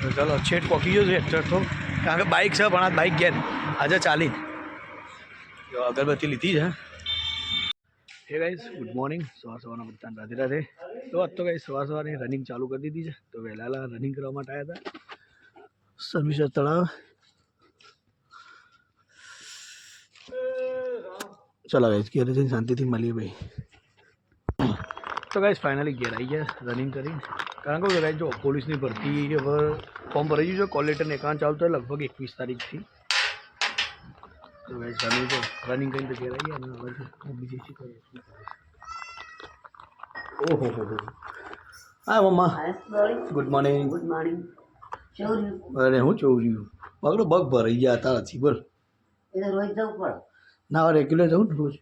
તો ચાલો છેટ પહોંચી ગયો છું એક્ટર તો, કારણ કે બાઇક છે પણ આ બાઇક ઘેર આજે ચાલી જો અગરબત્તી લીધી છે. હે ગાઈસ ગુડ મોર્નિંગ, સવારના બધાને રાધે રાધે. તો આજ તો ગાઈસ સવારની રનિંગ ચાલુ કરી દીધી છે. તો વહેલા રનિંગ કરવા માટે આવ્યા હતા સમીસર તળાવ. ચલો ગાઈસ ઘેર જઈને શાંતિથી મળીએ ભાઈ. તો ગાઈસ ફાઇનલી ઘેર આવી ગયા રનિંગ કરી, કારણ કે ગાઈસ જો પોલીસની ભરતી હવે ફોર્મ ભરાઈ ગયું છે. કોલ લેટરને એકાઉન્ટ ચાલતો હોય લગભગ 21 તારીખથી. તો ગાઈસ ચાલુ તો રનિંગ કરીને તો ઘેર આવી ગયા અને હવે બીજી શી કરીએ. ઓહો હો હો, હા મમ્મા ગુડ મોર્નિંગ. Good morning. અરે હું જોઉં છું બગડો બગ ભરાઈ ગયા હતા નથી બોલ. એ તો રોજ જવું પડે. ના રેગ્યુલર જવું ને રોજ.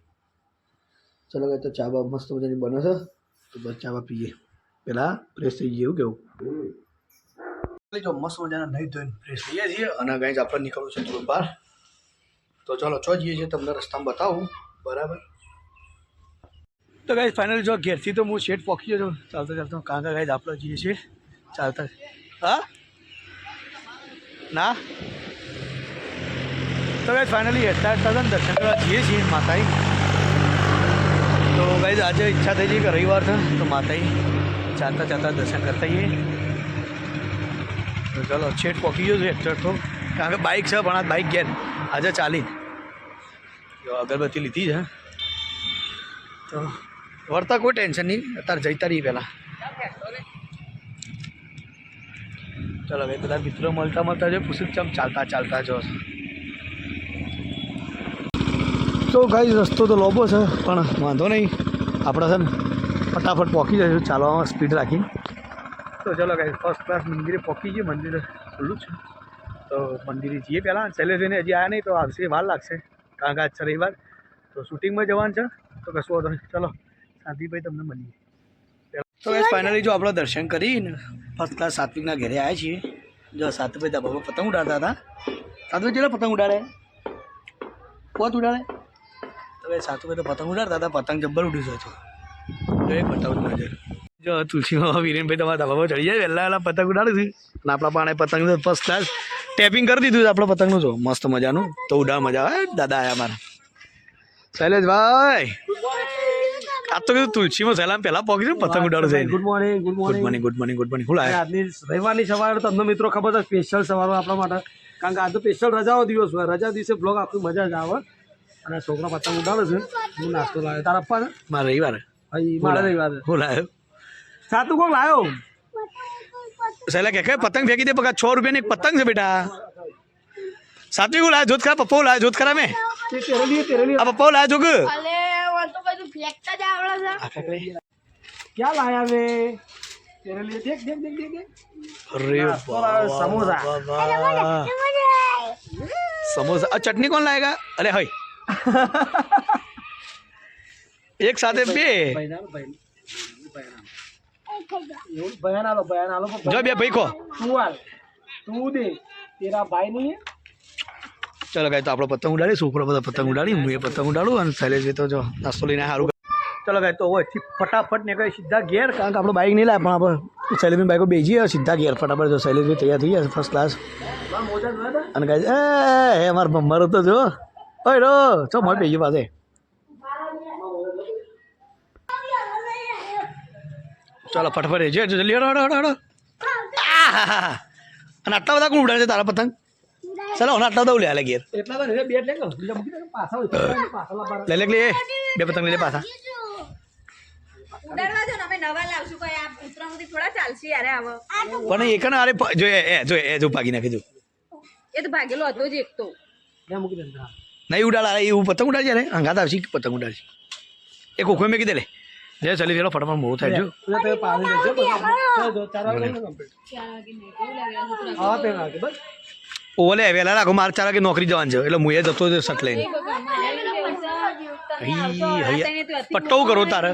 ચલો ભાઈ તો ચા બા મસ્ત મજાની બને છે, તો બસ ચા બા પીએ પેલા ફ્રેશ થઈ જઈએ. એવું કેવું જો મસ્ત મજાના નહીં ધોઈને ફ્રેશ થઈએ છીએ અને ગાઈસ આપણે નીકળવું છે થોડું બહાર. તો ચાલો ચો જઈએ છીએ તમને રસ્તામાં બતાવું બરાબર. તો ગાઈસ ફાઇનલી જો ઘેરથી તો હું શેઠ પહોંચી ગયો છું ચાલતો ચાલતો, કારણ કે ગાઈસ આપણે જઈએ છીએ ચાલતા. હા ના તો ગાઈસ ફાઇનલી હેઠતા દર્શન કરવા જઈએ છીએ માતાજી. તો ગાઈસ આજે ઈચ્છા થઈ ગઈ કે રવિવાર છે તો માતાજી ચાલતા ચાલતા દર્શન કરતા જઈએ. તો ચાલો છેઠ પહોંચી ગયો છું એક્ટર તો, કારણ કે બાઇક છે પણ આ બાઇક ઘેર આજે ચાલી જો અગરબત્તી લીધી છે. તો વળતા કોઈ ટેન્શન નહીં, અત્યારે જઈતા રહી પહેલાં. ચાલો ભાઈ બધા મિત્રો મળતા જો પૂછું ચમ ચાલતા ચાલતા જો. તો ગાઈસ રસ્તો તો લોબો છે પણ વાંધો નહીં, આપણે છે ને ફટાફટ પહોંચી જઈશું ચાલવામાં સ્પીડ રાખી. તો ચાલો ગાઈસ ફર્સ્ટ ક્લાસ મંદિરે પહોંચી ગઈએ. મંદિર ખુલ્લું છે તો મંદિરે જઈએ પહેલાં. શૈલેષભાઈને હજી આવ્યા નહીં તો આવશે, વાર લાગશે કારણ કે આજ છે રવિવાર. તો શૂટિંગમાં જવાનું છે તો કશું વાંધો નહીં. ચલો શાંતિભાઈ તમને મળીએ. તો ગાઈસ ફાઇનલી જો આપણે દર્શન કરીને ફર્સ્ટ ક્લાસ સાત્વિકના ઘરે આવ્યા છીએ. જો સાત્વિકભાઈ ધાબા પર પતંગ ઉડાડતા હતા. સાત્વિક જેટલા પતંગ ઉડાડે પોત ઉડાડે. તો ભાઈ સાત્વિકભાઈ તો પતંગ ઉડાડતા હતા, પતંગ જબ્બર ઉડ્યું છે. તો એ બતાવું નજર જો તુલસીમાં વિરેનભાઈ તમારા ધાબા પર ચડી જાય વહેલા પતંગ ઉડાડે છે અને આપણા પાણે પતંગ ફર્સ્ટ ક્લાસ ટેપિંગ કરી દીધું છે આપણે પતંગનું. જો મસ્ત મજાનું તો ઉડાડ મજા આવે. દાદા આવ્યા મારા શૈલેષભાઈ. આ તો કીધું તુલસીમાં સહેલા પહેલાં પહોંચી પતંગ ઉડાડું છે. Good morning. Good good morning. Morning good morning good morning. શું લાગે આજની રવિવારની સવારે તમને મિત્રો ખબર છે સ્પેશિયલ સવારો આપણા માટે, કારણ કે આજે સ્પેશિયલ રજાઓ દિવસ હોય. રજા દિવસે બ્લોગ આપણી મજા જ આવે. અને છોકરા પતંગ ઉડાડે છે, હું નાસ્તો લાવ્યો તારા પપ્પા ને મારે રવિવાર મારે રવિવાર શું લાવ્યો સાતું કોક લાવ્યો. સહેલા કે પતંગ ફેંકી દે પકા 6 રૂપિયાની એક પતંગ છે બેટા. સાત્વિક હું લાવ્યો જોત ખરા, પપ્પા લાવ્યો જોત ખરા. મેં આ પપ્પા લાવ્યો જોગ ક્યાં લાયા વે તેરે લીએ દેખ દેખ દેખ દેખ. અરે સમોસા સમોસા. આ ચટણી કોણ લાયેગા? અરે હઈ એક સાથે બે જો બે ભાઈ કો તું દે તેરા ભાઈ નહીં. ચલો ગાય તો આપણે પતંગ ઉડાડી, છોકરો બધા પતંગ ઉડાડી, હું એ પતંગ ઉડાડું અને શૈલેષભાઈ તો જો નાસ્તો લઈને સારું. ચલો ગાય તો હોય ફટાફટ નીકળે સીધા ઘેર, કારણ કે આપણું બાઇક નહીં લાવે પણ આપણે શૈલેષભાઈ બાઇકો બેસીએ સીધા ઘેર ફટાફટ. જો શૈલેષભાઈ તૈયાર થઈ ગયા ફર્સ્ટ ક્લાસ. અને ગાય એ અમારા ભમ્મારો તો જો ઓય રો ચો મોટ બેસી પાસે. ચાલો ફટાફટ જે જલ્દી હડો હડો હડો. અને આટલા બધા કોણ ઉડાડે છે તારા પતંગ? ચાલો હું આટલા બધા લે હાલે ઘેર એટલા બધા બે લે પાછા લે લે લે બે પતંગ લઈ લે પાછા. ઉડાડવા જો ને અમે નવા લાવશું કોઈ આ ઉતરામાંથી થોડા ચાલશે યાર આવો. પણ એક ને અરે જો એ જો ભાગી નાખી જો એ તો ભાગેલો હતો જ એક તો. મૂકી દે. નહીં ઉડાડા એવું પતંગ ઉડાડશે ને અંગાત આવશે પતંગ ઉડાડશે. એ કોખો મેં કીધે લે જે ચાલી ગયેલો ફટાફટ મોડું થાય જો. ઓલે વહેલા રાખો મારે 4 વાગે નોકરી જવાનું છે એટલે હું એ જતો સટ લઈને. પટ્ટો કરો તારે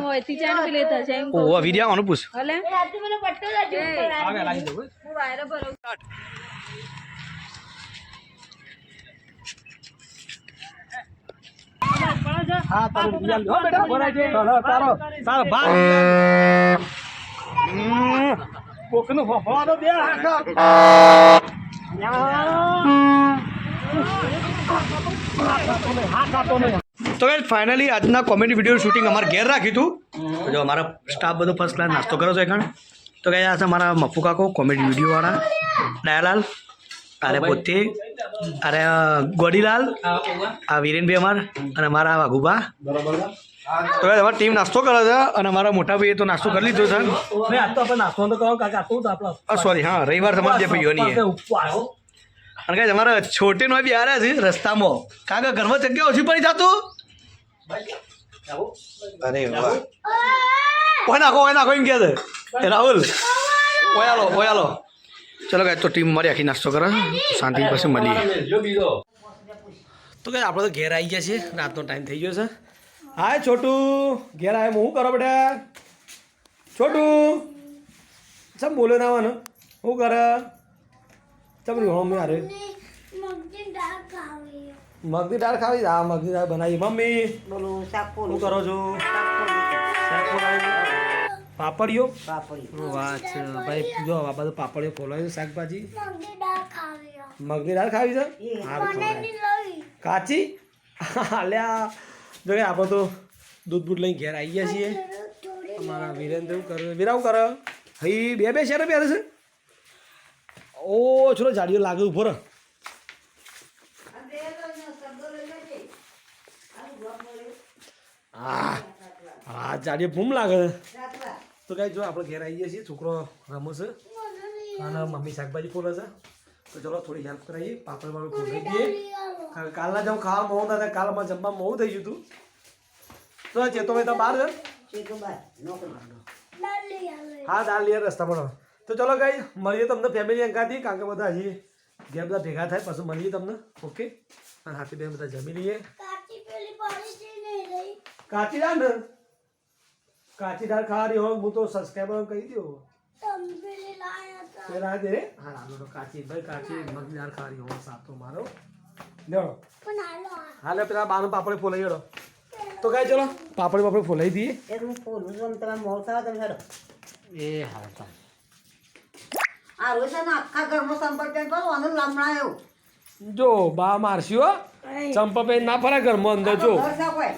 ઓ વિદ્યા આનું પૂછ. હા તારો બેટા તારો ભાગ કોકનું ફફવાનો દે તો ગાઈસ ફાઇનલી આજના કોમેડી વિડીયો શૂટિંગ અમારે ઘેર રાખ્યું હતું જો અમારા સ્ટાફ બધો ફર્સ્ટ ક્લાસ નાસ્તો કર્યો છે એખાણ તો ગાઈસ આ છે મારા મફુ કાકો કોમેડી વિડીયોવાળા દયાલાલ અરે પોતે અરે ગોડીલાલ આ વિરેનભાઈ અમાર અને મારા વાઘુભા તો ગાઈસ અમારી ટીમ નાસ્તો કરે છે અને અમારા મોટા ભાઈએ તો નાસ્તો કરી લીધો છે ભાઈ આજ તો આપણે નાસ્તો તો કરો કાકા આટલું તો આપણે સોરી હા રવિવાર તમારે જે ભાઈઓની છે અને ગાઈસ અમારા છોટેનો બી આવ્યા છે રસ્તામાં કાકા ઘરમાં જગ્યા ઓછી પડી થતું અરે વાહ ઓય નાખો એમ કહે છે એ રાહુલ ઓય આલો ચલો ગાય તો ટીમ મારી આખી નાસ્તો કરે શાંતિ પછી મળીએ તો ગાય આપણે તો ઘેર આવી ગયા છીએ રાતનો ટાઈમ થઈ ગયો છે હાય છોટું ઘેર આવે હું કરો બેટા છોટું ચમ બોલ્યો ના આવવાનું શું કરે ચમ રહ્યો મમ્મી અરે મગની દાળ ખાવી હા મગની દાળ બનાવી મમ્મી બોલું શાક શું પોલું કરો છો પાપડીઓ પાપડી વાહ છે ભાઈ જો આ બધું પાપડીઓ ખોલાવ્યું શાકભાજી મગની દાળ ખાવી છે સારું ખવડાય. કાચી હાલ્યા જો કે આપણે તો દૂધ બૂધ લઈને ઘેર આવી ગયા છીએ અમારા વિરેન્દ્ર કરે વિરાવ કરે હઈ બે શેર પહેરે છે ઓ છોડો જાડીઓ લાગે ઉભો રહે હા હા જાડીઓ બૂમ લાગે તો કાંઈ જો આપણે ઘેર આવી ગયા છીએ છોકરો રમે છે અને મમ્મી શાકભાજી ફોલે છે તો ચલો થોડી હેલ્પ કરાવીએ પાપડ વાળું ફોલાઈ દઈએ કારણ કે કાલના જેમ ખાવા મોં હતા કાલમાં જમવા મોં થઈ ગયું હતું તો ચેતો ભાઈ તમે બહાર છે હા દાળ લઈએ રસ્તામાં તો ચલો ગાઈ મળીએ તમને ફેમિલી અંકાથી કારણ કે બધા હજી ઘેર બધા ભેગા થાય પછી મળીએ તમને ઓકે અને હાથી બે બધા જમી લઈએ કાચી દાળ ને કાચી દાળ ખાવાની હોય હું તો સબસ્ક્રાઈબર કહી દઉં પેલા દે હા હાલો કાચી ભાઈ કાચી મગની દાળ ખાવાની હોય સાપ તો મારો લેડો હાલે પેલા બાનું પાપડી ફોલાઈ હેડો તો કાંઈ ચલો પાપડી ફોલાઈ દઈએ એ હું પોલું છું તમે મોલ થવા તમે હેડો એ હા ચાલ આ રોજ છે ને આખા ઘરમાં સંપર્ક કરો અને લમણાયો જો બા મારશી હો ચંપા ના ફરા ઘરમાં અંદર જો ઘર સાફ હોય